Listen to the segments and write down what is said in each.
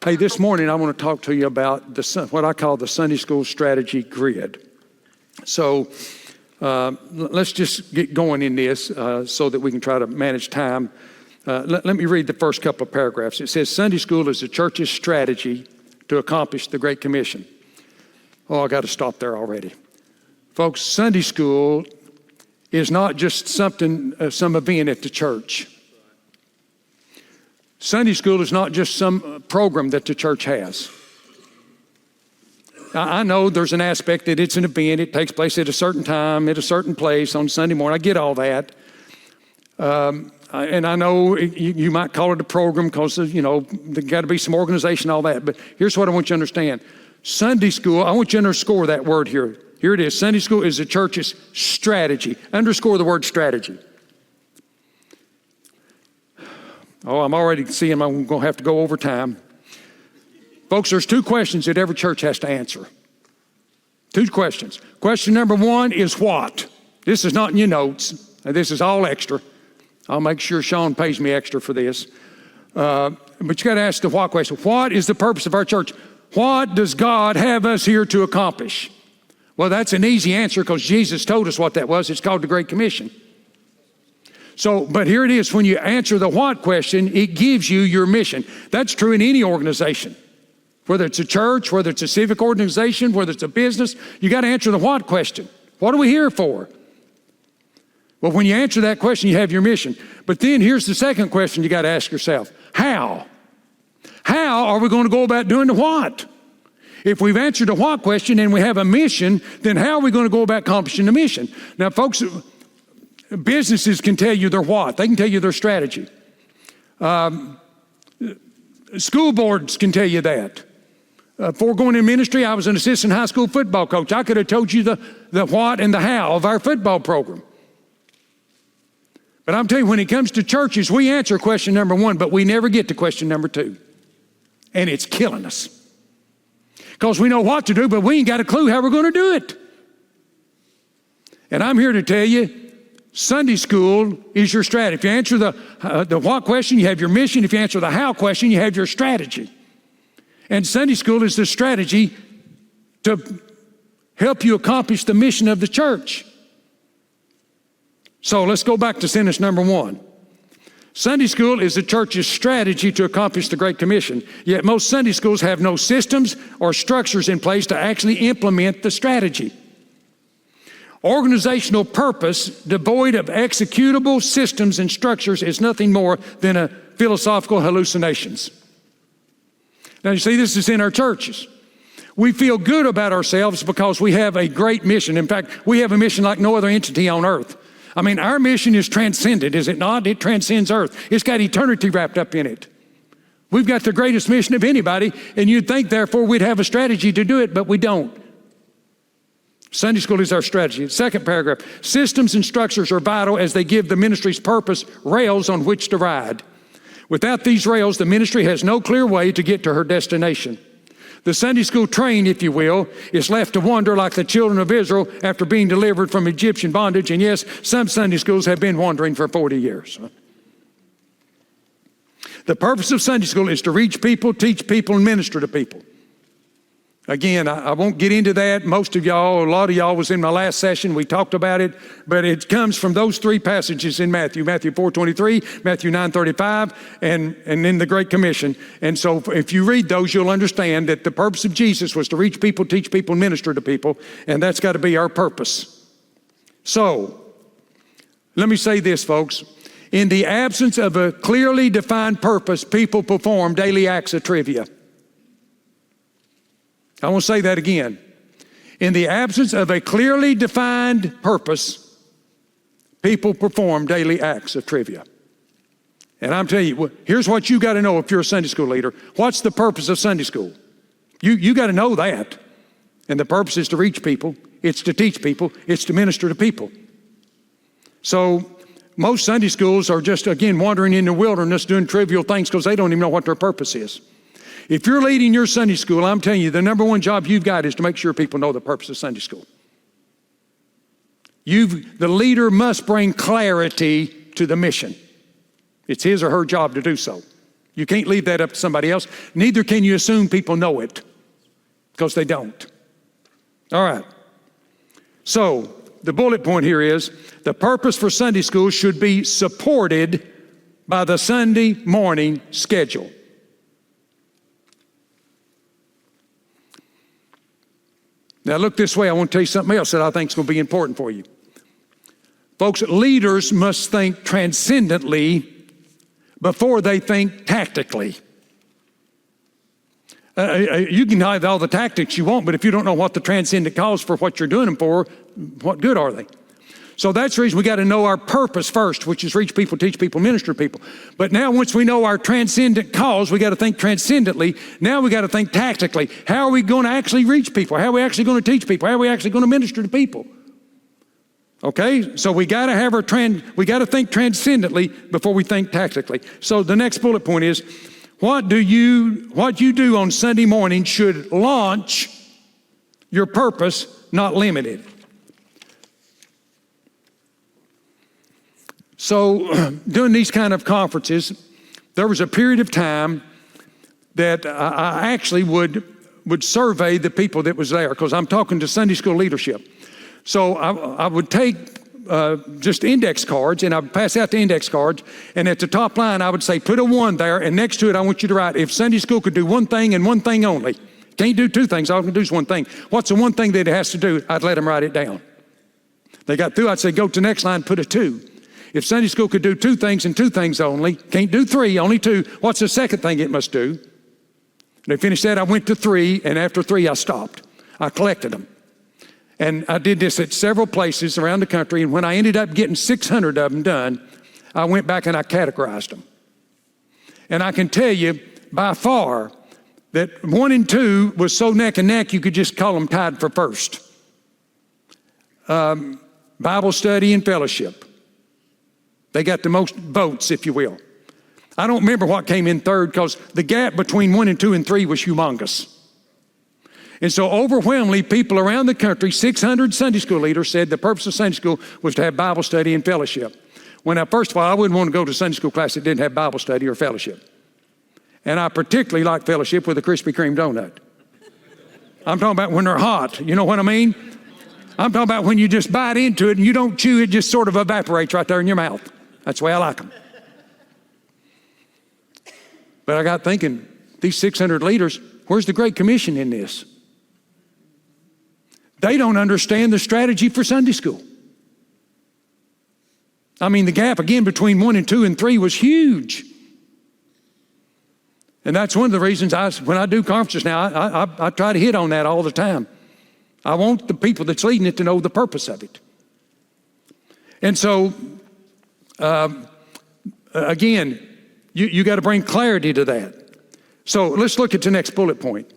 Hey, this morning I want to talk to you about what I call the Sunday School Strategy Grid. So let's just get going in this so that we can try to manage time. Let me read the first couple of paragraphs. It says, Sunday school is the church's strategy to accomplish the Great Commission. Oh, I got to stop there already. Folks, Sunday school is not just something, some event at the church. Sunday school is not just some program that the church has. I know there's an aspect that it's an event. It takes place at a certain time, at a certain place on Sunday morning. I get all that. And I know you might call it a program because, there's got to be some organization, all that. But here's what I want you to understand. Sunday school, I want you to underscore that word here. Here it is. Sunday school is the church's strategy. Underscore the word strategy. Oh, I'm already seeing I'm going to have to go over time. Folks, there's two questions that every church has to answer. Two questions. Question number one is what? This is not in your notes. This is all extra. I'll make sure Sean pays me extra for this. But you got to ask the what question. What is the purpose of our church? What does God have us here to accomplish? Well, that's an easy answer because Jesus told us what that was. It's called the Great Commission. So, but here it is. When you answer the what question, it gives you your mission. That's true in any organization. Whether it's a church, whether it's a civic organization, whether it's a business, you got to answer the what question. What are we here for? Well, when you answer that question, you have your mission. But then here's the second question you got to ask yourself. How? How are we going to go about doing the what? If we've answered the what question and we have a mission, then how are we going to go about accomplishing the mission? Now, folks, businesses can tell you their what. They can tell you their strategy. School boards can tell you that. Before going in ministry, I was an assistant high school football coach. I could have told you the what and the how of our football program. But I'm telling you, when it comes to churches, we answer question number one, but we never get to question number two. And it's killing us. Because we know what to do, but we ain't got a clue how we're going to do it. And I'm here to tell you, Sunday school is your strategy. If you answer the what question, you have your mission. If you answer the how question, you have your strategy. And Sunday school is the strategy to help you accomplish the mission of the church. So let's go back to sentence number one. Sunday school is the church's strategy to accomplish the Great Commission. Yet most Sunday schools have no systems or structures in place to actually implement the strategy. Organizational purpose devoid of executable systems and structures is nothing more than a philosophical hallucinations. Now you see, this is in our churches. We feel good about ourselves because we have a great mission. In fact, we have a mission like no other entity on earth. I mean, our mission is transcendent, is it not? It transcends earth. It's got eternity wrapped up in it. We've got the greatest mission of anybody, and you'd think, therefore, we'd have a strategy to do it, but we don't. Sunday school is our strategy. Second paragraph, systems and structures are vital as they give the ministry's purpose rails on which to ride. Without these rails, the ministry has no clear way to get to her destination. The Sunday school train, if you will, is left to wander like the children of Israel after being delivered from Egyptian bondage. And yes, some Sunday schools have been wandering for 40 years. The purpose of Sunday school is to reach people, teach people, and minister to people. Again, I won't get into that. Most of y'all, a lot of y'all was in my last session. We talked about it, but it comes from those three passages in Matthew 4:23, Matthew 9:35, and in the Great Commission. And so if you read those, you'll understand that the purpose of Jesus was to reach people, teach people, and minister to people, and that's got to be our purpose. So, let me say this, folks. In the absence of a clearly defined purpose, people perform daily acts of trivia. I want to say that again. In the absence of a clearly defined purpose, people perform daily acts of trivia. And I'm telling you, here's what you got to know if you're a Sunday school leader. What's the purpose of Sunday school? You got to know that. And the purpose is to reach people. It's to teach people. It's to minister to people. So most Sunday schools are just, again, wandering in the wilderness doing trivial things because they don't even know what their purpose is. If you're leading your Sunday school, I'm telling you, the number one job you've got is to make sure people know the purpose of Sunday school. The leader must bring clarity to the mission. It's his or her job to do so. You can't leave that up to somebody else. Neither can you assume people know it, because they don't. All right. So the bullet point here is the purpose for Sunday school should be supported by the Sunday morning schedule. Now look this way. I want to tell you something else that I think is going to be important for you. Folks, leaders must think transcendently before they think tactically. You can have all the tactics you want, but if you don't know what the transcendent calls for what you're doing them for, what good are they? So that's the reason we got to know our purpose first, which is reach people, teach people, minister to people. But now once we know our transcendent cause, we got to think transcendently. Now we got to think tactically. How are we going to actually reach people? How are we actually going to teach people? How are we actually going to minister to people? Okay, so we got to have we got to think transcendently before we think tactically. So the next bullet point is, what you do on Sunday morning should launch your purpose, not limit it. So during these kind of conferences, there was a period of time that I actually would survey the people that was there, because I'm talking to Sunday school leadership. So I would take just index cards, and I would pass out the index cards, and at the top line I would say, put a 1 there, and next to it I want you to write, if Sunday school could do one thing and one thing only. Can't do 2 things, all it can do is one thing. What's the one thing that it has to do? I'd let them write it down. They got through, I'd say, go to the next line, put a 2. If Sunday school could do 2 things and 2 things only, can't do 3, only 2, what's the second thing it must do? They finished that, I went to 3, and after 3 I stopped. I collected them. And I did this at several places around the country, and when I ended up getting 600 of them done, I went back and I categorized them. And I can tell you by far that 1 and 2 was so neck and neck you could just call them tied for first. Bible study and fellowship. They got the most votes, if you will. I don't remember what came in third, because the gap between 1 and 2 and 3 was humongous. And so overwhelmingly, people around the country, 600 Sunday school leaders, said the purpose of Sunday school was to have Bible study and fellowship. First of all, I wouldn't want to go to Sunday school class that didn't have Bible study or fellowship. And I particularly like fellowship with a Krispy Kreme donut. I'm talking about when they're hot. You know what I mean? I'm talking about when you just bite into it and you don't chew, it just sort of evaporates right there in your mouth. That's the way I like them. But I got thinking, these 600 leaders, where's the Great Commission in this? They don't understand the strategy for Sunday school. I mean, the gap again between 1 and 2 and 3 was huge. And that's one of the reasons when I do conferences now, I try to hit on that all the time. I want the people that's leading it to know the purpose of it. And so, again, you got to bring clarity to that. So let's look at the next bullet point.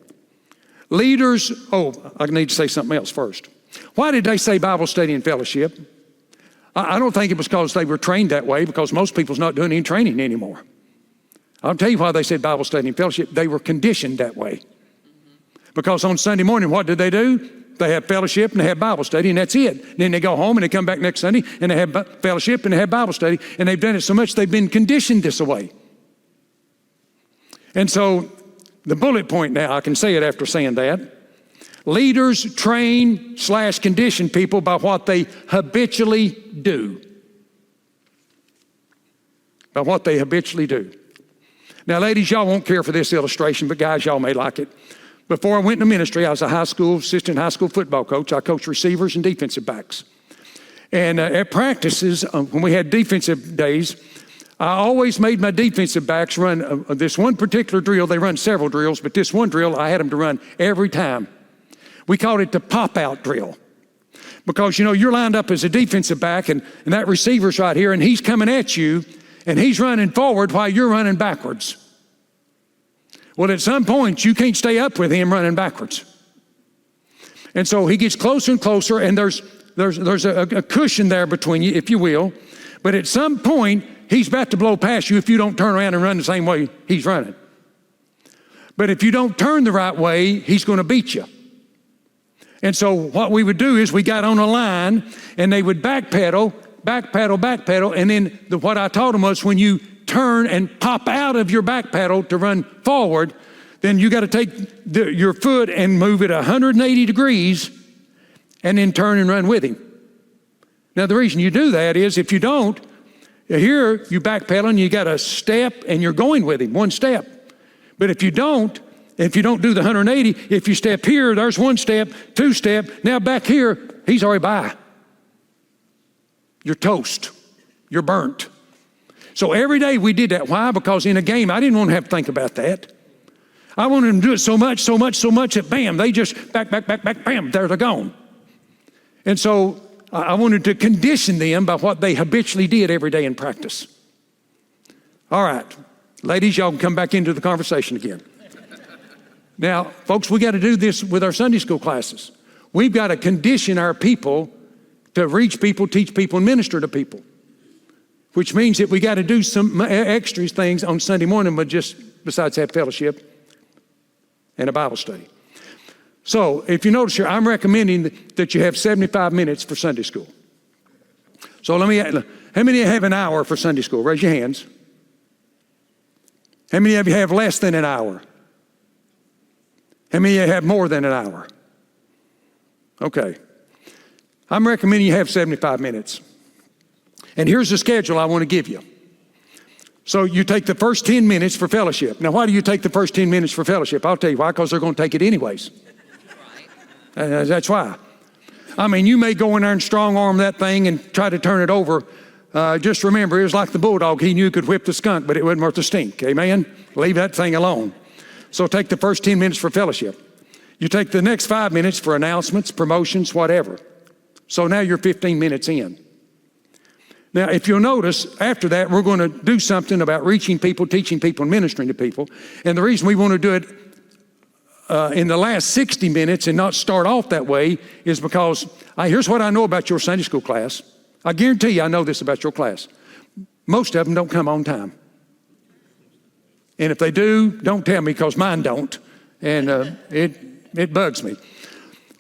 Leaders, I need to say something else first. Why did they say Bible study and fellowship? I don't think it was because they were trained that way, because most people's not doing any training anymore. I'll tell you why they said Bible study and fellowship. They were conditioned that way. Because on Sunday morning, what did they do? They have fellowship and they have Bible study, and that's it. Then they go home and they come back next Sunday and they have fellowship and they have Bible study, and they've done it so much they've been conditioned this way. And so the bullet point now, I can say it after saying that. Leaders train/condition people by what they habitually do. By what they habitually do. Now, ladies, y'all won't care for this illustration, but guys, y'all may like it. Before I went into ministry, I was a assistant high school football coach. I coached receivers and defensive backs. And at practices, when we had defensive days, I always made my defensive backs run this one particular drill. They run several drills, but this one drill I had them to run every time. We called it the pop-out drill. Because, you're lined up as a defensive back, and that receiver's right here, and he's coming at you, and he's running forward while you're running backwards. Well, at some point, you can't stay up with him running backwards. And so he gets closer and closer, and there's a cushion there between you, if you will. But at some point, he's about to blow past you if you don't turn around and run the same way he's running. But if you don't turn the right way, he's going to beat you. And so what we would do is we got on a line, and they would backpedal, and then what I taught them was when you turn and pop out of your back pedal to run forward, then you got to take your foot and move it 180 degrees and then turn and run with him. Now, the reason you do that is if you don't, here you backpedaling, you got a step and you're going with him, one step. But if you don't do the 180, if you step here, there's one step, two step, now back here, he's already by. You're toast. You're burnt. So every day we did that. Why? Because in a game, I didn't want to have to think about that. I wanted them to do it so much that bam, they just back, bam, there they're gone. And so I wanted to condition them by what they habitually did every day in practice. All right, ladies, y'all can come back into the conversation again. Now, folks, we got to do this with our Sunday school classes. We've got to condition our people to reach people, teach people, and minister to people, which means that we got to do some extra things on Sunday morning, but just besides have fellowship and a Bible study. So if you notice here, I'm recommending that you have 75 minutes for Sunday school. So how many of you have an hour for Sunday school? Raise your hands. How many of you have less than an hour? How many of you have more than an hour? Okay. I'm recommending you have 75 minutes. And here's the schedule I want to give you. So you take the first 10 minutes for fellowship. Now, why do you take the first 10 minutes for fellowship? I'll tell you why, because they're going to take it anyways. That's why. I mean, you may go in there and strong arm that thing and try to turn it over. Just remember, it was like the bulldog. He knew he could whip the skunk, but it wasn't worth the stink. Amen? Leave that thing alone. So take the first 10 minutes for fellowship. You take the next 5 minutes for announcements, promotions, whatever. So now you're 15 minutes in. Now, if you'll notice, after that, we're going to do something about reaching people, teaching people, and ministering to people. And the reason we want to do it in the last 60 minutes and not start off that way is because here's what I know about your Sunday school class. I guarantee you I know this about your class. Most of them don't come on time. And if they do, don't tell me, because mine don't. And it bugs me.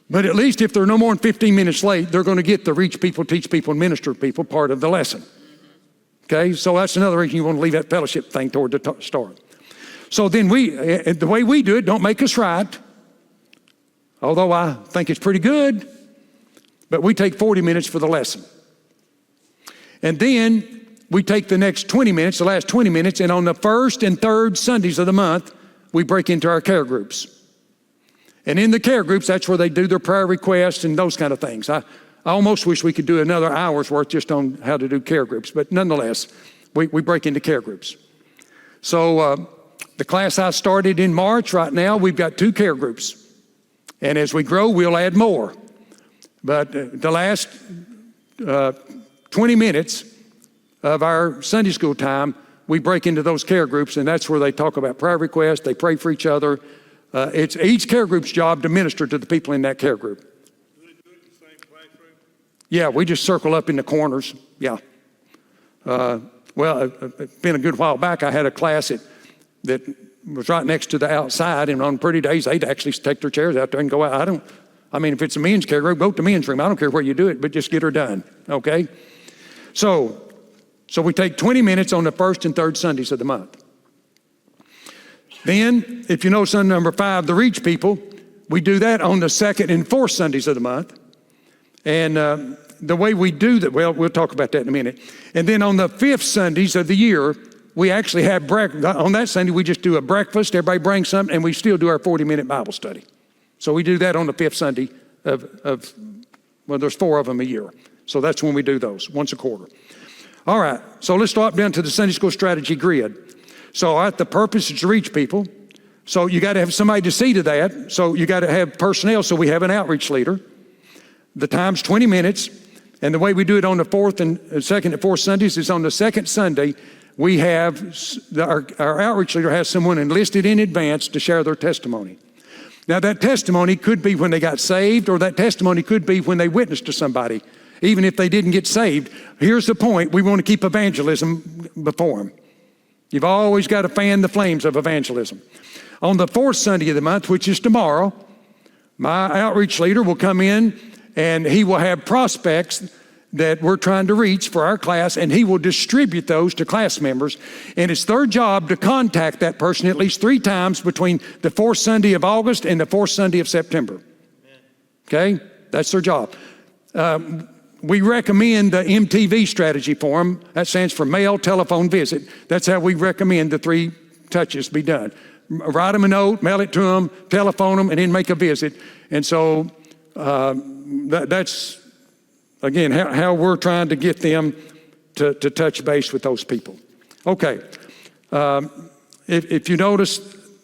But at least if they're no more than 15 minutes late, they're going to get the reach people, teach people, and minister to people part of the lesson. Okay, so that's another reason you want to leave that fellowship thing toward the start. So then the way we do it, don't make us right, although I think it's pretty good, but we take 40 minutes for the lesson. And then we take the next 20 minutes, the last 20 minutes, and on the first and third Sundays of the month, we break into our care groups. And in the care groups, that's where they do their prayer requests and those kind of things. I almost wish we could do another hour's worth just on how to do care groups, but nonetheless, we break into care groups. So the class I started in March, right now, we've got 2 care groups. And as we grow, we'll add more. But the last 20 minutes of our Sunday school time, we break into those care groups, and that's where they talk about prayer requests, they pray for each other. It's each care group's job to minister to the people in that care group. Do they do it in the same classroom? Yeah, we just circle up in the corners. Yeah. Well, it's been a good while back. I had a class that was right next to the outside, and on pretty days, they'd actually take their chairs out there and go out. I mean, if it's a men's care group, go to the men's room. I don't care where you do it, but just get her done, okay? So we take 20 minutes on the first and third Sundays of the month. Then, if you know Sunday number 5, the reach people, we do that on the second and fourth Sundays of the month. And the way we do that, well, we'll talk about that in a minute. And then on the 5th Sundays of the year, we actually have breakfast. On that Sunday, we just do a breakfast. Everybody brings something, and we still do our 40-minute Bible study. So we do that on the 5th Sunday well, there's 4 of them a year. So that's when we do those, once a quarter. All right, so let's drop down to the Sunday school strategy grid. So the purpose is to reach people. So you got to have somebody to see to that. So you got to have personnel. So we have an outreach leader. The time's 20 minutes. And the way we do it on the second and fourth Sundays is on the second Sunday, we have our outreach leader has someone enlisted in advance to share their testimony. Now that testimony could be when they got saved, or that testimony could be when they witnessed to somebody. Even if they didn't get saved, here's the point. We want to keep evangelism before them. You've always got to fan the flames of evangelism. On the 4th Sunday of the month, which is tomorrow, my outreach leader will come in and he will have prospects that we're trying to reach for our class, and he will distribute those to class members. And it's their job to contact that person at least 3 times between the 4th Sunday of August and the 4th Sunday of September. Okay? That's their job. We recommend the MTV strategy for them. That stands for mail, telephone, visit. That's how we recommend the 3 touches be done. Write them a note, mail it to them, telephone them, and then make a visit. And so that's, again, how we're trying to get them to touch base with those people. Okay. If you notice,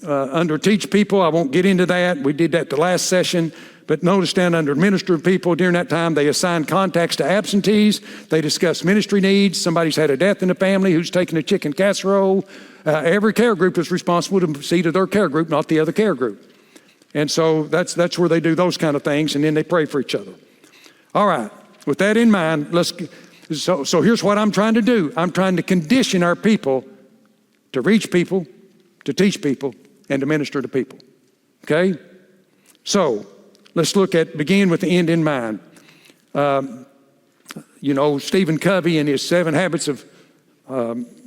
under teach people, I won't get into that. We did that the last session. But notice down under administrative people, during that time, they assign contacts to absentees. They discuss ministry needs. Somebody's had a death in the family, who's taking a chicken casserole. Every care group is responsible to see to their care group, not the other care group. And so that's where they do those kind of things, and then they pray for each other. All right. With that in mind, so here's what I'm trying to do. I'm trying to condition our people to reach people, to teach people, and to minister to people. Okay? So let's begin with the end in mind. Stephen Covey and his 7 habits of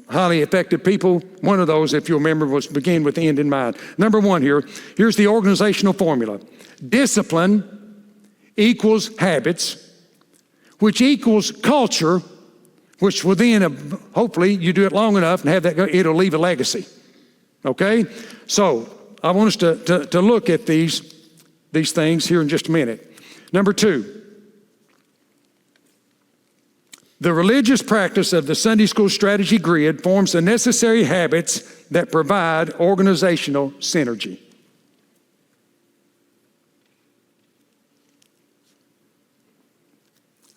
highly effective people, one of those, if you remember, was begin with the end in mind. Number 1 here's the organizational formula. Discipline equals habits, which equals culture, which will then, hopefully, you do it long enough and have that, it'll leave a legacy. Okay? So I want us to look at these things here in just a minute. Number 2, the religious practice of the Sunday School Strategy Grid forms the necessary habits that provide organizational synergy.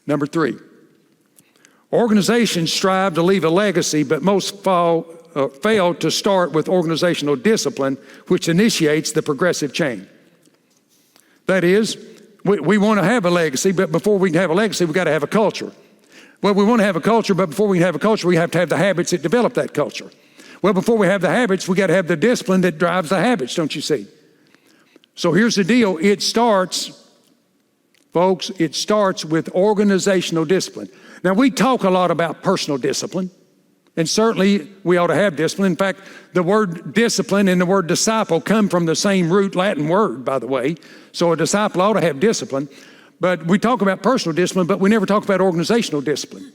Number 3, organizations strive to leave a legacy, but most fail to start with organizational discipline, which initiates the progressive chain. That is, we want to have a legacy, but before we can have a legacy, we've got to have a culture. Well, we want to have a culture, but before we can have a culture, we have to have the habits that develop that culture. Well, before we have the habits, we got to have the discipline that drives the habits, don't you see? So here's the deal. It starts with organizational discipline. Now, we talk a lot about personal discipline, and certainly we ought to have discipline. In fact, the word discipline and the word disciple come from the same root Latin word, by the way. So a disciple ought to have discipline. But we talk about personal discipline, but we never talk about organizational discipline.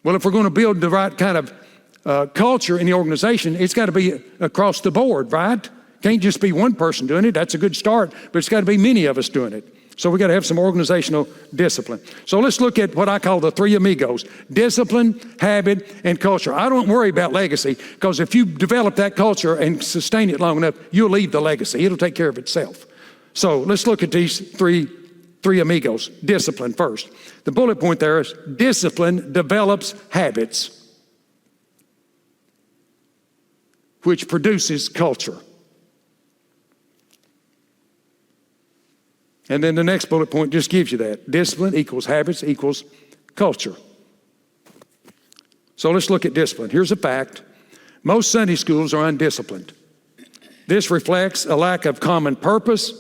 Well, if we're going to build the right kind of culture in the organization, it's got to be across the board, right? Can't just be one person doing it. That's a good start, but it's got to be many of us doing it. So we got to have some organizational discipline. So let's look at what I call the 3 amigos: discipline, habit, and culture. I don't worry about legacy, because if you develop that culture and sustain it long enough, you'll leave the legacy. It'll take care of itself. So let's look at these three amigos. Discipline first. The bullet point there is discipline develops habits, which produces culture. And then the next bullet point just gives you that. Discipline equals habits equals culture. So let's look at discipline. Here's a fact. Most Sunday schools are undisciplined. This reflects a lack of common purpose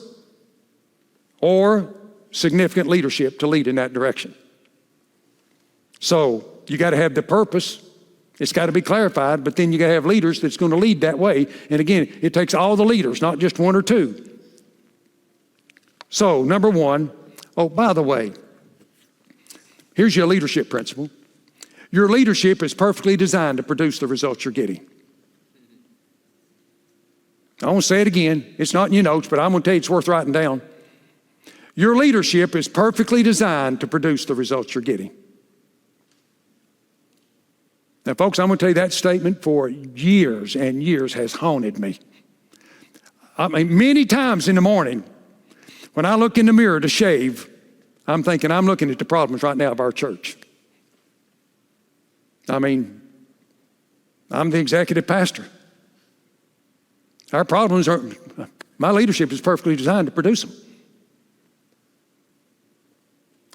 or significant leadership to lead in that direction. So you got to have the purpose. It's got to be clarified, but then you got to have leaders that's going to lead that way. And again, it takes all the leaders, not just 1 or 2. So, number 1, by the way, here's your leadership principle. Your leadership is perfectly designed to produce the results you're getting. I won't say it again. It's not in your notes, but I'm going to tell you it's worth writing down. Your leadership is perfectly designed to produce the results you're getting. Now, folks, I'm going to tell you that statement for years and years has haunted me. I mean, many times in the morning, when I look in the mirror to shave, I'm thinking I'm looking at the problems right now of our church. I mean, I'm the executive pastor. Our problems are, my leadership is perfectly designed to produce them.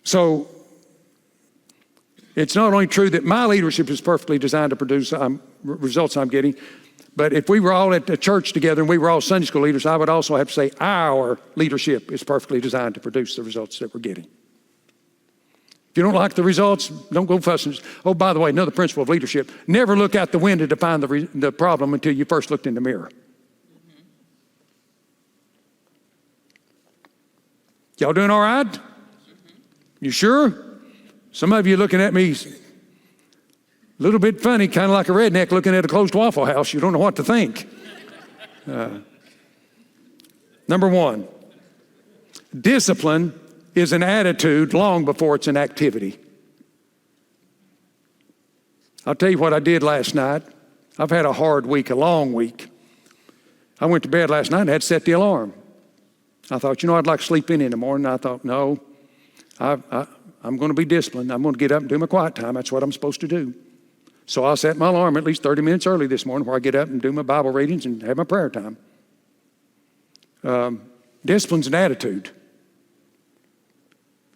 So it's not only true that my leadership is perfectly designed to produce results I'm getting, but if we were all at the church together and we were all Sunday school leaders, I would also have to say our leadership is perfectly designed to produce the results that we're getting. If you don't like the results, don't go fussing. Oh, by the way, another principle of leadership, never look out the window to find the problem until you first looked in the mirror. Y'all doing all right? You sure? Some of you looking at me a little bit funny, kind of like a redneck looking at a closed Waffle House. You don't know what to think. Number one, discipline is an attitude long before it's an activity. I'll tell you what I did last night. I've had a hard week, a long week. I went to bed last night and had to set the alarm. I thought, I'd like to sleep in the morning. I thought, no, I'm going to be disciplined. I'm going to get up and do my quiet time. That's what I'm supposed to do. So I set my alarm at least 30 minutes early this morning where I get up and do my Bible readings and have my prayer time. Discipline's an attitude.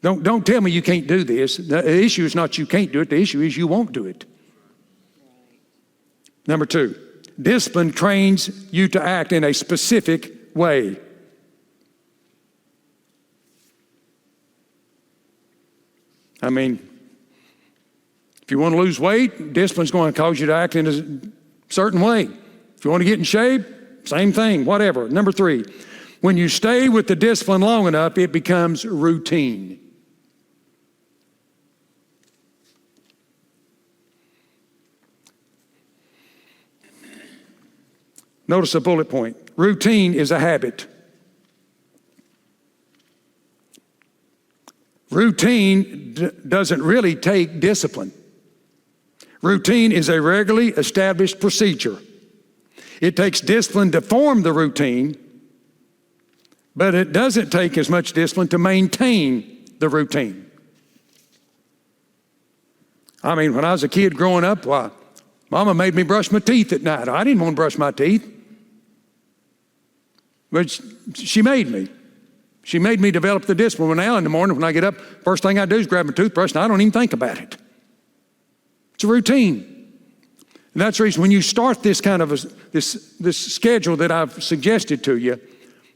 Don't tell me you can't do this. The issue is not you can't do it. The issue is you won't do it. Number two, discipline trains you to act in a specific way. I mean, if you want to lose weight, discipline's going to cause you to act in a certain way. If you want to get in shape, same thing, whatever. Number three, when you stay with the discipline long enough, it becomes routine. Notice a bullet point. Routine is a habit. Routine doesn't really take discipline. Routine is a regularly established procedure. It takes discipline to form the routine, but it doesn't take as much discipline to maintain the routine. I mean, when I was a kid growing up, Mama made me brush my teeth at night. I didn't want to brush my teeth, but she made me. She made me develop the discipline. Well, now in the morning when I get up, first thing I do is grab my toothbrush, and I don't even think about it. It's a routine. And that's the reason when you start this kind of this schedule that I've suggested to you,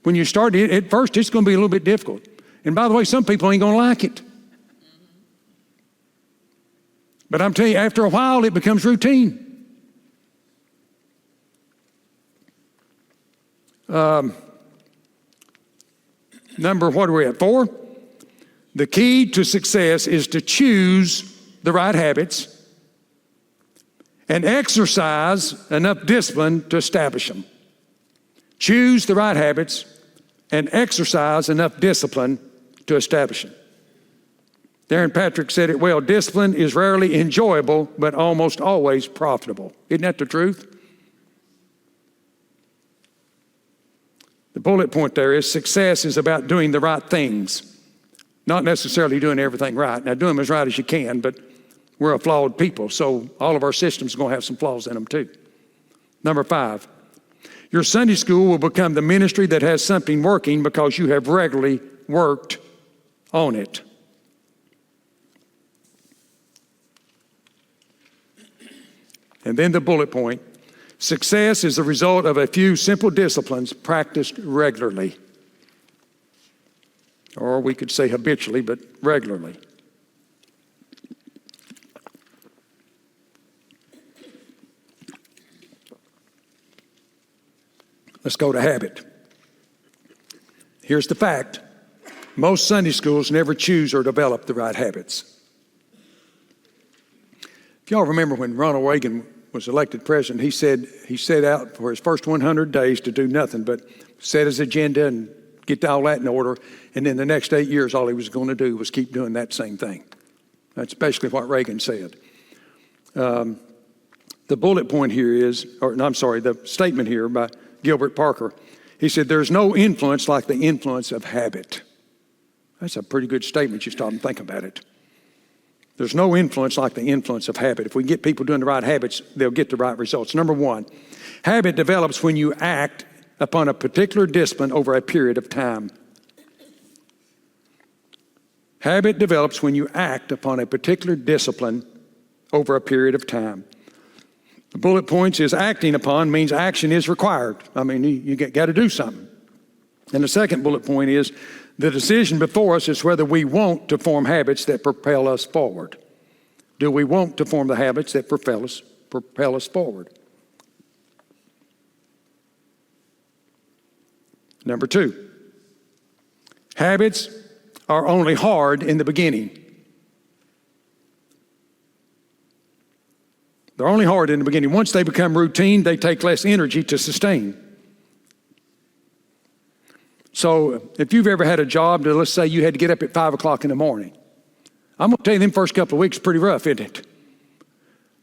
when you start it, at first it's going to be a little bit difficult. And by the way, some people ain't going to like it. But I'm telling you, after a while, it becomes routine. What are we at? 4. The key to success is to choose the right habits and exercise enough discipline to establish them. Choose the right habits and exercise enough discipline to establish them. Darren Patrick said it well, discipline is rarely enjoyable, but almost always profitable. Isn't that the truth? The bullet point there is success is about doing the right things, not necessarily doing everything right. Now, do them as right as you can, but we're a flawed people, so all of our systems are going to have some flaws in them too. Number 5, your Sunday school will become the ministry that has something working because you have regularly worked on it. And then the bullet point, success is the result of a few simple disciplines practiced regularly. Or we could say habitually, but regularly. Let's go to habit. Here's the fact. Most Sunday schools never choose or develop the right habits. If y'all remember when Ronald Reagan was elected president, he set out for his first 100 days to do nothing but set his agenda and get all that in order. And then the next 8 years, all he was going to do was keep doing that same thing. That's basically what Reagan said. The bullet point here is, the statement here by Gilbert Parker. He said, there's no influence like the influence of habit. That's a pretty good statement. You stop and think about it. There's no influence like the influence of habit. If we get people doing the right habits, they'll get the right results. Number 1, habit develops when you act upon a particular discipline over a period of time. Habit develops when you act upon a particular discipline over a period of time. The bullet points is acting upon means action is required. I mean, you got to do something. And the second bullet point is The decision before us is whether we want to form habits that propel us forward. Do we want to form the habits that propel us forward? Number 2, habits are only hard in the beginning. They're only hard in the beginning. Once they become routine, they take less energy to sustain. So if you've ever had a job that, let's say you had to get up at 5 o'clock in the morning, I'm going to tell you, them first couple of weeks is pretty rough, isn't it?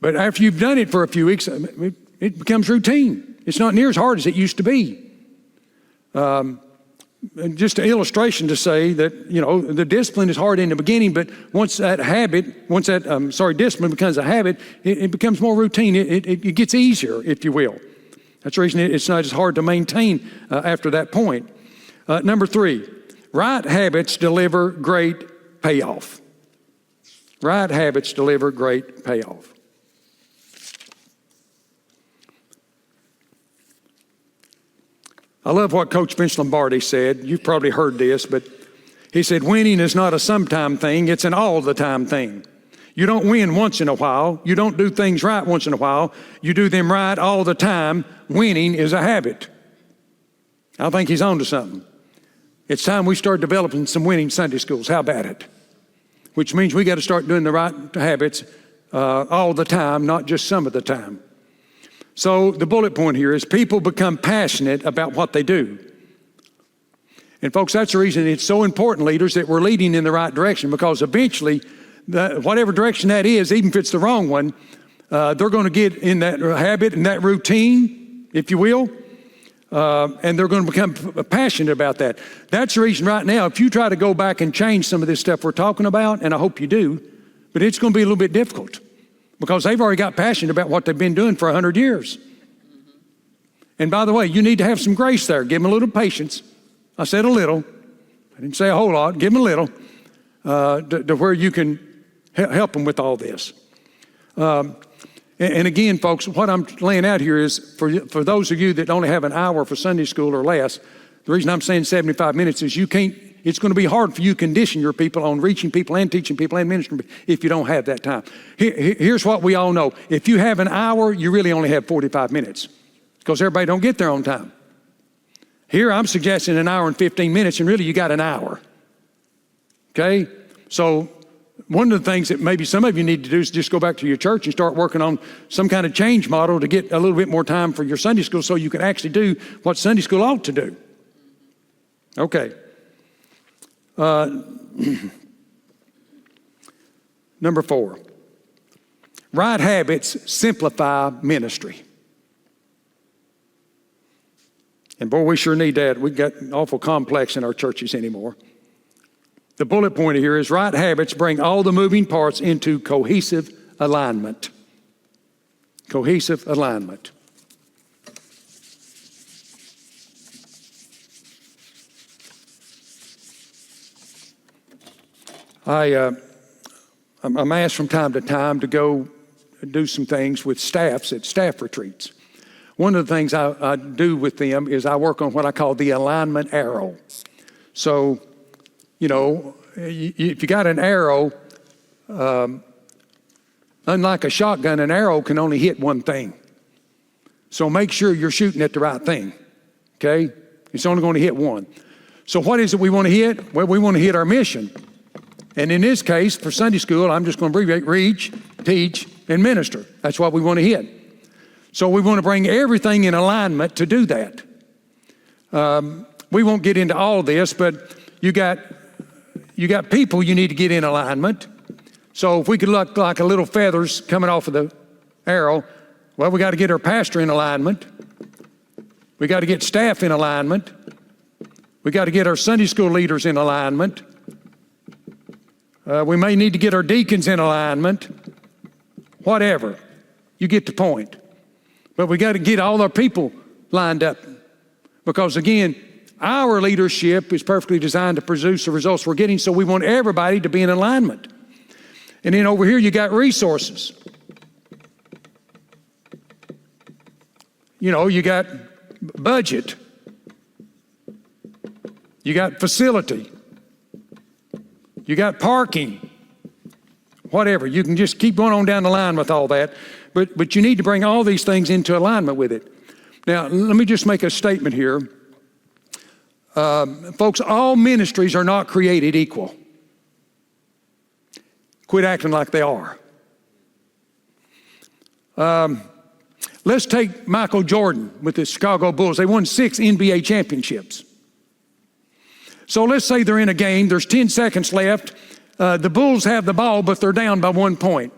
But after you've done it for a few weeks, it becomes routine. It's not near as hard as it used to be. Just an illustration to say that, the discipline is hard in the beginning, but once that discipline becomes a habit, it becomes more routine. It gets easier, if you will. That's the reason it's not as hard to maintain after that point. Number 3, right habits deliver great payoff. Right habits deliver great payoff. I love what Coach Vince Lombardi said. You've probably heard this, but he said, winning is not a sometime thing, it's an all-the-time thing. You don't win once in a while. You don't do things right once in a while. You do them right all the time. Winning is a habit. I think he's on to something. It's time we start developing some winning Sunday schools. How about it? Which means we got to start doing the right habits all the time, not just some of the time. So the bullet point here is people become passionate about what they do. And folks, that's the reason it's so important, leaders, that we're leading in the right direction, because eventually, whatever direction that is, even if it's the wrong one, they're going to get in that habit and that routine, if you will, and they're going to become passionate about that. That's the reason right now, if you try to go back and change some of this stuff we're talking about, and I hope you do, but it's going to be a little bit difficult, because they've already got passionate about what they've been doing for 100 years. And by the way, you need to have some grace there. Give them a little patience. I said a little. I didn't say a whole lot. Give them a little to where you can help them with all this. And again, folks, what I'm laying out here is for those of you that only have an hour for Sunday school or less, the reason I'm saying 75 minutes is it's going to be hard for you to condition your people on reaching people and teaching people and ministering if you don't have that time. Here's what we all know. If you have an hour, you really only have 45 minutes, because everybody don't get there on time. Here I'm suggesting an hour and 15 minutes, and really you got an hour. Okay? So one of the things that maybe some of you need to do is just go back to your church and start working on some kind of change model to get a little bit more time for your Sunday school so you can actually do what Sunday school ought to do. Okay. Number 4, right habits simplify ministry. And boy, we sure need that. We've got awful complex in our churches anymore. The bullet point here is right habits bring all the moving parts into cohesive alignment. Cohesive alignment. I'm asked from time to time to go do some things with staffs at staff retreats. One of the things I do with them is I work on what I call the alignment arrow. So, if you got an arrow, unlike a shotgun, an arrow can only hit one thing. So make sure you're shooting at the right thing, okay? It's only going to hit one. So what is it we want to hit? Well, we want to hit our mission. And in this case, for Sunday school, I'm just going to abbreviate: reach, teach, and minister. That's what we want to hit. So we want to bring everything in alignment to do that. We won't get into all this, but you got people you need to get in alignment. So if we could look like a little feathers coming off of the arrow, well, we got to get our pastor in alignment. We got to get staff in alignment. We got to get our Sunday school leaders in alignment. We may need to get our deacons in alignment. Whatever. You get the point. But we got to get all our people lined up. Because again, our leadership is perfectly designed to produce the results we're getting, so we want everybody to be in alignment. And then over here you got resources. You got budget. You got facility. You got parking, whatever. You can just keep going on down the line with all that. But you need to bring all these things into alignment with it. Now, let me just make a statement here. Folks, all ministries are not created equal. Quit acting like they are. Let's take Michael Jordan with the Chicago Bulls. They won 6 NBA championships. So let's say they're in a game. There's 10 seconds left. The Bulls have the ball, but they're down by 1 point.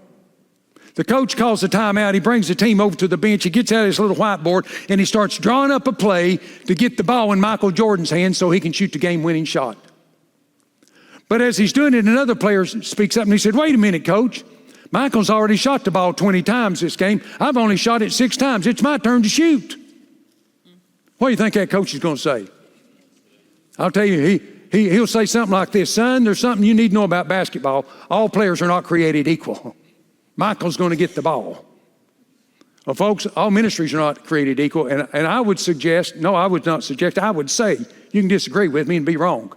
The coach calls the timeout. He brings the team over to the bench. He gets out his little whiteboard, and he starts drawing up a play to get the ball in Michael Jordan's hands so he can shoot the game-winning shot. But as he's doing it, another player speaks up, and he said, "Wait a minute, coach. Michael's already shot the ball 20 times this game. I've only shot it 6 times. It's my turn to shoot." What do you think that coach is going to say? I'll tell you, he'll say something like this: "Son, there's something you need to know about basketball. All players are not created equal. Michael's going to get the ball." Well, folks, all ministries are not created equal. And I would suggest, no, I would not suggest, I would say, you can disagree with me and be wrong.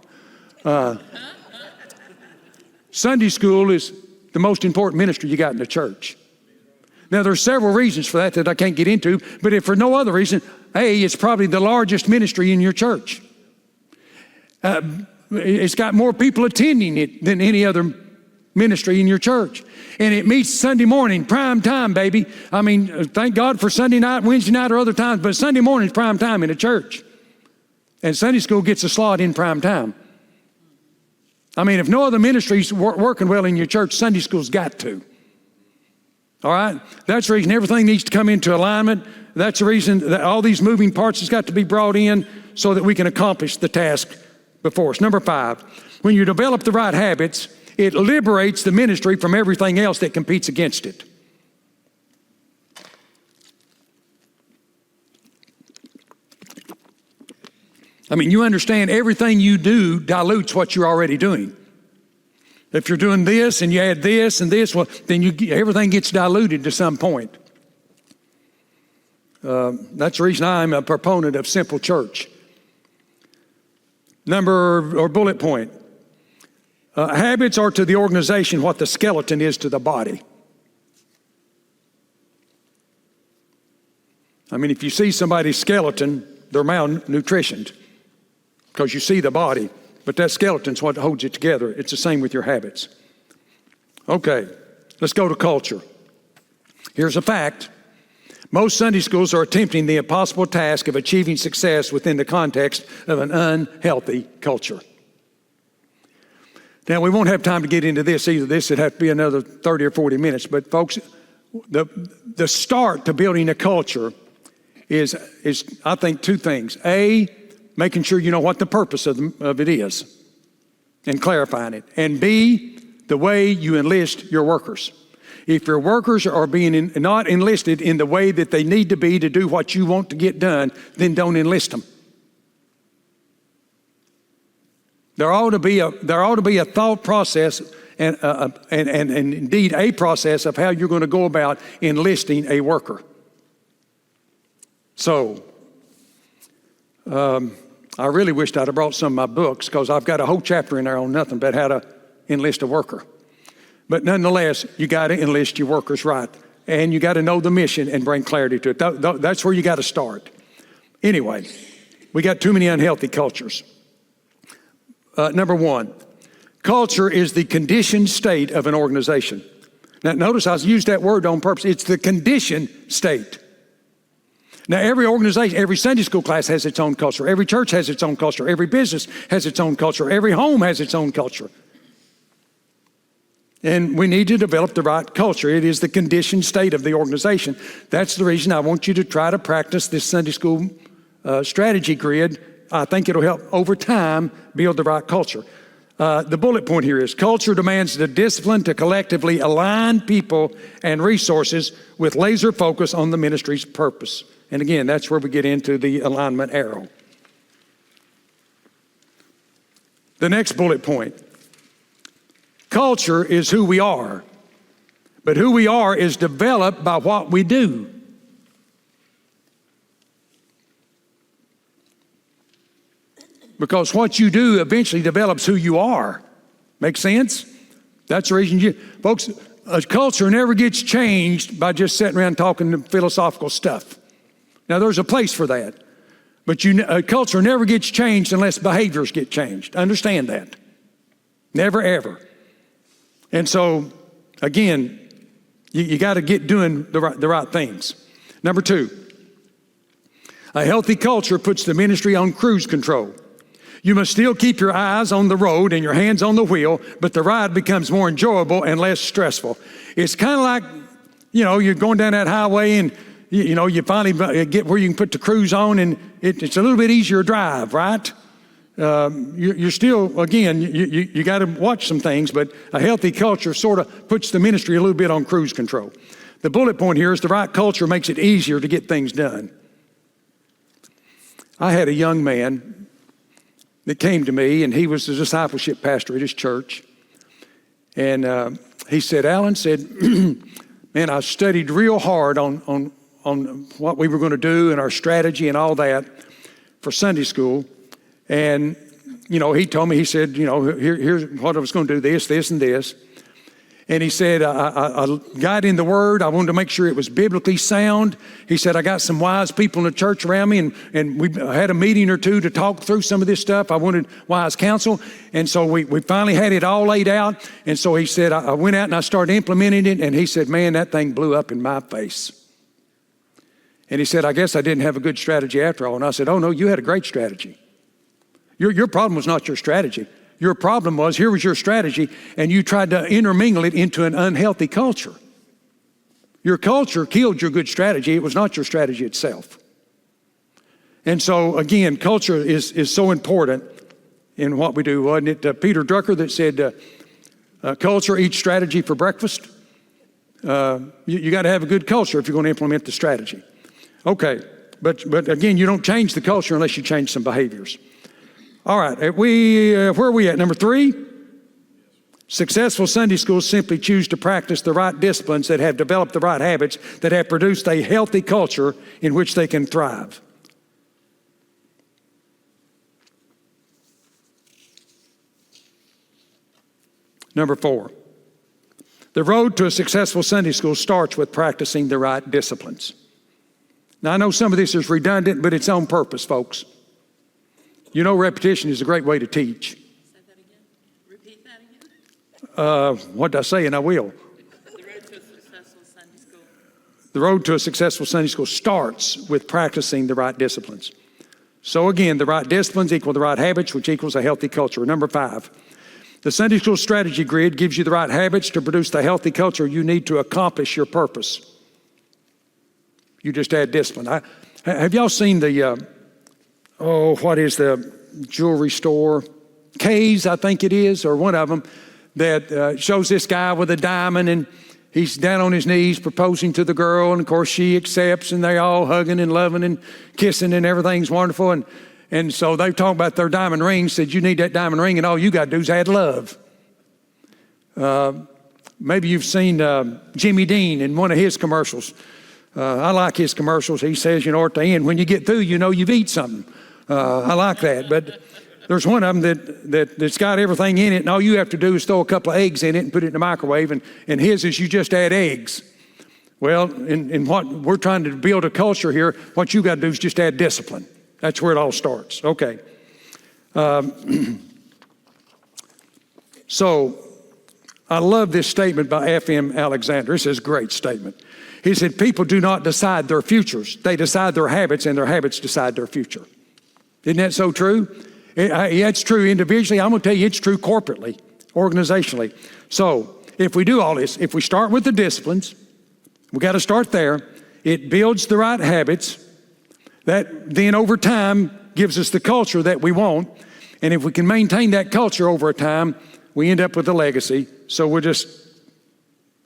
Sunday school is the most important ministry you got in the church. Now, there's several reasons for that I can't get into, but if for no other reason, it's probably the largest ministry in your church. It's got more people attending it than any other ministry in your church. And it meets Sunday morning, prime time, baby. I mean, thank God for Sunday night, Wednesday night, or other times, but Sunday morning is prime time in a church. And Sunday school gets a slot in prime time. I mean, if no other ministry's working well in your church, Sunday school's got to. All right? That's the reason everything needs to come into alignment. That's the reason that all these moving parts has got to be brought in so that we can accomplish the task before us. Number 5, when you develop the right habits, it liberates the ministry from everything else that competes against it. I mean, you understand everything you do dilutes what you're already doing. If you're doing this and you add this and this, well, then everything gets diluted to some point. That's the reason I'm a proponent of simple church. Bullet point. Habits are to the organization what the skeleton is to the body. I mean, if you see somebody's skeleton, they're malnutritioned because you see the body, but that skeleton's what holds it together. It's the same with your habits. Okay, let's go to culture. Here's a fact. Most Sunday schools are attempting the impossible task of achieving success within the context of an unhealthy culture. Now, we won't have time to get into this either. This would have to be another 30 or 40 minutes. But folks, the start to building a culture is I think 2 things. A, making sure you know what the purpose of it is and clarifying it. And B, the way you enlist your workers. If your workers are being not enlisted in the way that they need to be to do what you want to get done, then don't enlist them. There ought to be a thought process and indeed a process of how you're going to go about enlisting a worker. So, I really wished I'd have brought some of my books because I've got a whole chapter in there on nothing but how to enlist a worker. But nonetheless, you got to enlist your workers right. And you got to know the mission and bring clarity to it. That's where you got to start. Anyway, we got too many unhealthy cultures. Number 1, culture is the conditioned state of an organization. Now, notice I used that word on purpose. It's the conditioned state. Now, every organization, every Sunday school class has its own culture. Every church has its own culture. Every business has its own culture. Every home has its own culture. And we need to develop the right culture. It is the conditioned state of the organization. That's the reason I want you to try to practice this Sunday school strategy grid. I think it'll help over time build the right culture. The bullet point here is culture demands the discipline to collectively align people and resources with laser focus on the ministry's purpose. And again, that's where we get into the alignment arrow. The next bullet point. Culture is who we are, but who we are is developed by what we do. Because what you do eventually develops who you are. Make sense? That's the reason folks, a culture never gets changed by just sitting around talking philosophical stuff. Now, there's a place for that. But a culture never gets changed unless behaviors get changed. Understand that. Never, ever. And so, again, you got to get doing the right things. Number 2, a healthy culture puts the ministry on cruise control. You must still keep your eyes on the road and your hands on the wheel, but the ride becomes more enjoyable and less stressful. It's kind of like, you're going down that highway and, you finally get where you can put the cruise on and it's a little bit easier to drive, right? You're still, again, you got to watch some things, but a healthy culture sort of puts the ministry a little bit on cruise control. The bullet point here is the right culture makes it easier to get things done. I had a young man that came to me, and he was the discipleship pastor at his church. And he said, Alan said, man, I studied real hard on what we were going to do and our strategy and all that for Sunday school. And, he told me, he said, here's what I was going to do, this, and this. And he said, I got in the Word. I wanted to make sure it was biblically sound. He said, I got some wise people in the church around me, and we had a meeting or two to talk through some of this stuff. I wanted wise counsel. And so we finally had it all laid out. And so he said, I went out and I started implementing it. And he said, man, that thing blew up in my face. And he said, I guess I didn't have a good strategy after all. And I said, oh, no, you had a great strategy. Your problem was not your strategy. Your problem was, here was your strategy, and you tried to intermingle it into an unhealthy culture. Your culture killed your good strategy. It was not your strategy itself. And so, again, culture is so important in what we do. Wasn't it Peter Drucker that said, culture eats strategy for breakfast? You got to have a good culture if you're going to implement the strategy. Okay, but again, you don't change the culture unless you change some behaviors. All right, where are we at? Number 3, successful Sunday schools simply choose to practice the right disciplines that have developed the right habits that have produced a healthy culture in which they can thrive. Number 4, the road to a successful Sunday school starts with practicing the right disciplines. Now, I know some of this is redundant, but it's on purpose, folks. Repetition is a great way to teach. Say that again. Repeat that again. What did I say? And I will. The road to a successful Sunday school. The road to a successful Sunday school starts with practicing the right disciplines. So again, the right disciplines equal the right habits, which equals a healthy culture. Number 5, the Sunday school strategy grid gives you the right habits to produce the healthy culture you need to accomplish your purpose. You just add discipline. Have y'all seen the... what is the jewelry store? Kay's, I think it is, or one of them, that shows this guy with a diamond, and he's down on his knees proposing to the girl, and of course she accepts, and they're all hugging and loving and kissing, and everything's wonderful. And so they talk about their diamond ring, said you need that diamond ring, and all you got to do is add love. Maybe you've seen Jimmy Dean in one of his commercials. I like his commercials. He says, at the end, when you get through, you've eaten something. I like that, but there's one of them that's got everything in it, and all you have to do is throw a couple of eggs in it and put it in the microwave, and his is you just add eggs. Well, in what we're trying to build a culture here, what you got to do is just add discipline. That's where it all starts. Okay. So I love this statement by F.M. Alexander. This is a great statement. He said, people do not decide their futures. They decide their habits, and their habits decide their future. Isn't that so true? It's true individually. I'm going to tell you it's true corporately, organizationally. So if we do all this, if we start with the disciplines, we got to start there. It builds the right habits. That then over time gives us the culture that we want. And if we can maintain that culture over a time, we end up with a legacy. So we'll just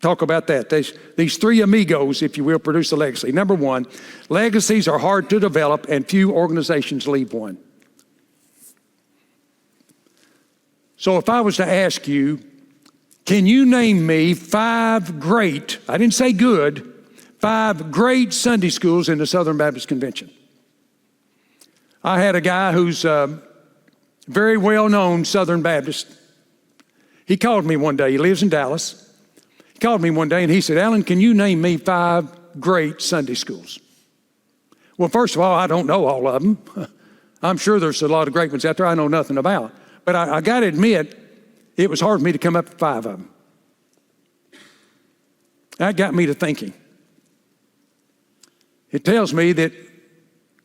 talk about that. These 3 amigos, if you will, produce a legacy. Number 1, legacies are hard to develop and few organizations leave one. So if I was to ask you, can you name me 5 great, I didn't say good, 5 great Sunday schools in the Southern Baptist Convention? I had a guy who's very well-known Southern Baptist. He called me one day. He lives in Dallas. He called me one day and he said, Alan, can you name me 5 great Sunday schools? Well, first of all, I don't know all of them. I'm sure there's a lot of great ones out there I know nothing about. But I got to admit, it was hard for me to come up with 5 of them. That got me to thinking. It tells me that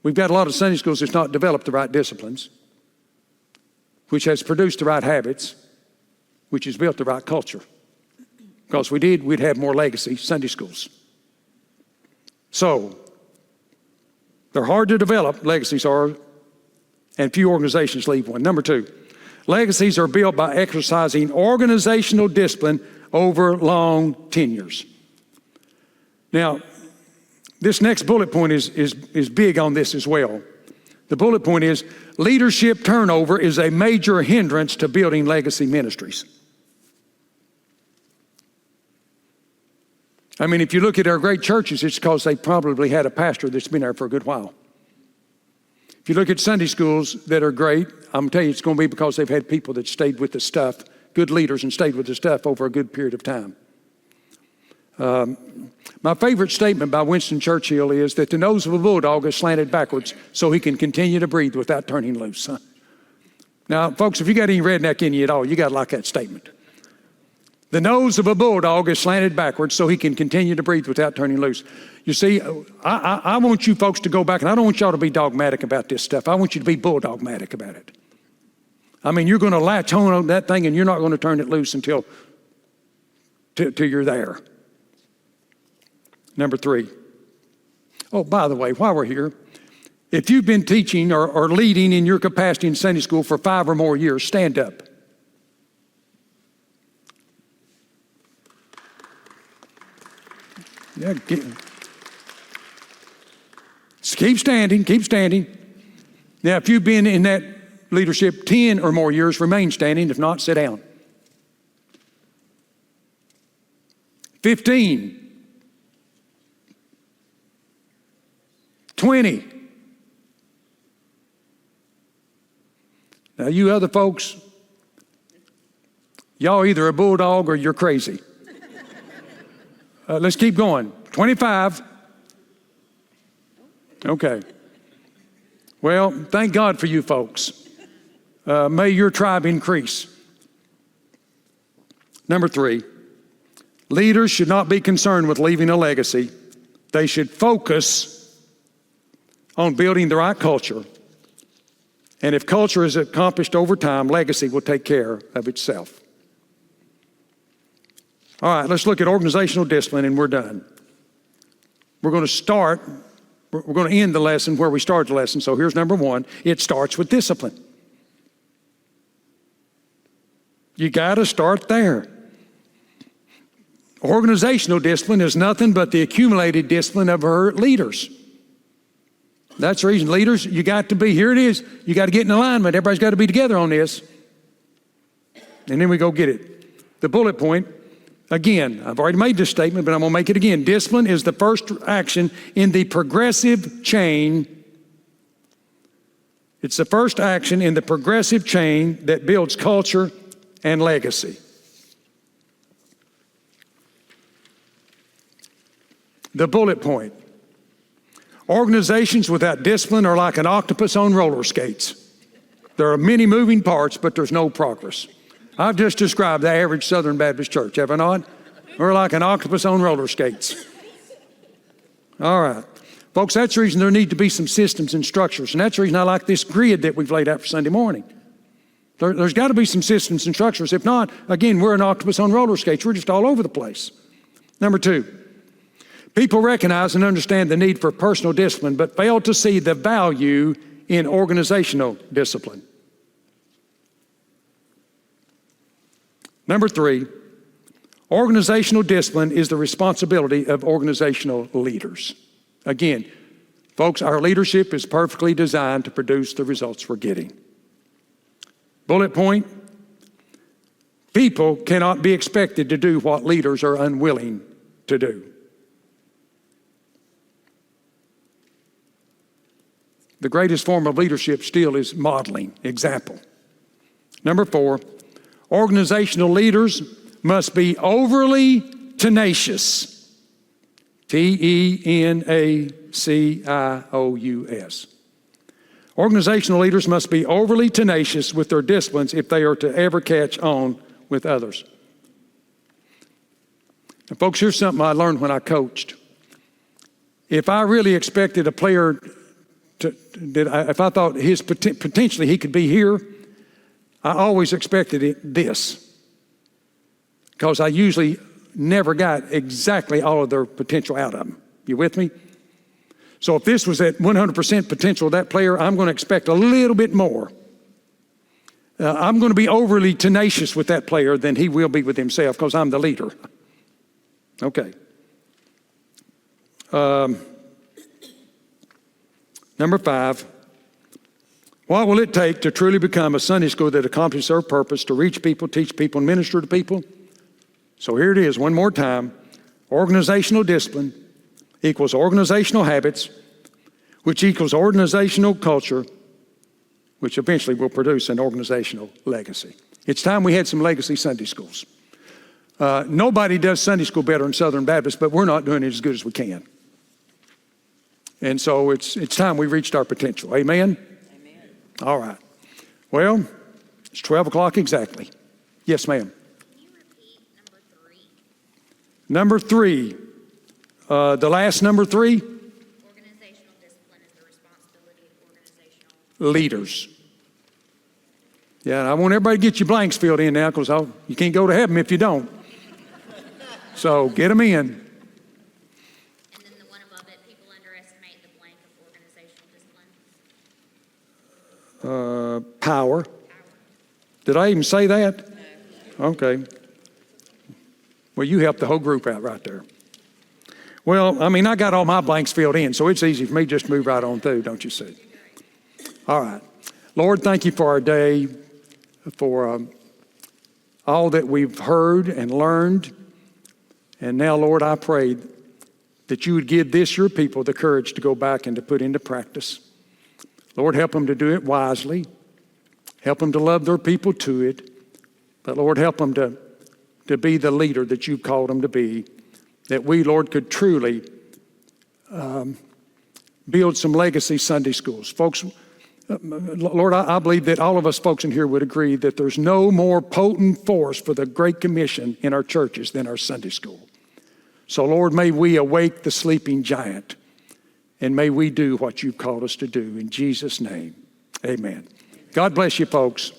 we've got a lot of Sunday schools that's not developed the right disciplines, which has produced the right habits, which has built the right culture. Because we did, we'd have more legacy Sunday schools. So, they're hard to develop, legacies are, and few organizations leave one. Number 2, legacies are built by exercising organizational discipline over long tenures. Now, this next bullet point is big on this as well. The bullet point is, leadership turnover is a major hindrance to building legacy ministries. I mean, if you look at our great churches, it's because they probably had a pastor that's been there for a good while. If you look at Sunday schools that are great, I'm going to tell you it's going to be because they've had people that stayed with the stuff, good leaders, and stayed with the stuff over a good period of time. My favorite statement by Winston Churchill is that the nose of a bulldog is slanted backwards so he can continue to breathe without turning loose. Now, folks, if you got any redneck in you at all, you got to like that statement. The nose of a bulldog is slanted backwards so he can continue to breathe without turning loose. You see, I want you folks to go back, and I don't want y'all to be dogmatic about this stuff. I want you to be bulldogmatic about it. I mean, you're going to latch on that thing, and you're not going to turn it loose until you're there. Number 3. Oh, by the way, while we're here, if you've been teaching or leading in your capacity in Sunday school for 5 or more years, stand up. Yeah, keep standing, keep standing. Now, if you've been in that leadership 10 or more years, remain standing. If not, sit down. 15. 20. Now, you other folks, y'all either a bulldog or you're crazy. Let's keep going. 25. Okay. Well, thank God for you folks. May your tribe increase. Number 3, leaders should not be concerned with leaving a legacy. They should focus on building the right culture. And if culture is accomplished over time, legacy will take care of itself. All right, let's look at organizational discipline, and we're done. We're going to end the lesson where we started the lesson. So here's number 1. It starts with discipline. You got to start there. Organizational discipline is nothing but the accumulated discipline of our leaders. That's the reason, leaders, you got to be, here it is, you got to get in alignment. Everybody's got to be together on this. And then we go get it. The bullet point, again, I've already made this statement, but I'm going to make it again. Discipline is the first action in the progressive chain. It's the first action in the progressive chain that builds culture and legacy. The bullet point. Organizations without discipline are like an octopus on roller skates. There are many moving parts, but there's no progress. I've just described the average Southern Baptist church, have I not? We're like an octopus on roller skates. All right. Folks, that's the reason there need to be some systems and structures. And that's the reason I like this grid that we've laid out for Sunday morning. There's got to be some systems and structures. If not, again, we're an octopus on roller skates. We're just all over the place. Number 2. People recognize and understand the need for personal discipline, but fail to see the value in organizational discipline. Number 3, organizational discipline is the responsibility of organizational leaders. Again, folks, our leadership is perfectly designed to produce the results we're getting. Bullet point, people cannot be expected to do what leaders are unwilling to do. The greatest form of leadership still is modeling, example. Number 4, Organizational leaders must be overly tenacious. Tenacious. Organizational leaders must be overly tenacious with their disciplines if they are to ever catch on with others. And folks, here's something I learned when I coached. If I really expected a player if I thought potentially he could be here, I always expected this, because I usually never got exactly all of their potential out of them. You with me? So if this was at 100% potential of that player, I'm going to expect a little bit more. I'm going to be overly tenacious with that player than he will be with himself, because I'm the leader. Okay. Number 5, what will it take to truly become a Sunday school that accomplishes their purpose to reach people, teach people, and minister to people? So here it is one more time. Organizational discipline equals organizational habits, which equals organizational culture, which eventually will produce an organizational legacy. It's time we had some legacy Sunday schools. Nobody does Sunday school better than Southern Baptist, but we're not doing it as good as we can. And so it's time we reached our potential. Amen? Amen. All right. Well, it's 12 o'clock exactly. Yes, ma'am. Can you repeat number 3? Number 3. The last number 3? Organizational discipline is the responsibility of organizational Leaders. Yeah, and I want everybody to get your blanks filled in now, because you can't go to heaven if you don't. So get them in. And then the one above it, people underestimate the blank of organizational discipline. Power. Did I even say that? No. Okay. Well, you helped the whole group out right there. Well, I mean, I got all my blanks filled in, so it's easy for me just to move right on through, don't you see? All right. Lord, thank you for our day, for all that we've heard and learned. And now, Lord, I pray that you would give this, your people, the courage to go back and to put into practice. Lord, help them to do it wisely. Help them to love their people to it. But, Lord, help them to be the leader that you've called them to be. That we, Lord, could truly build some legacy Sunday schools. Folks, Lord, I believe that all of us folks in here would agree that there's no more potent force for the Great Commission in our churches than our Sunday school. So, Lord, may we awake the sleeping giant, and may we do what you've called us to do. In Jesus' name, amen. God bless you, folks.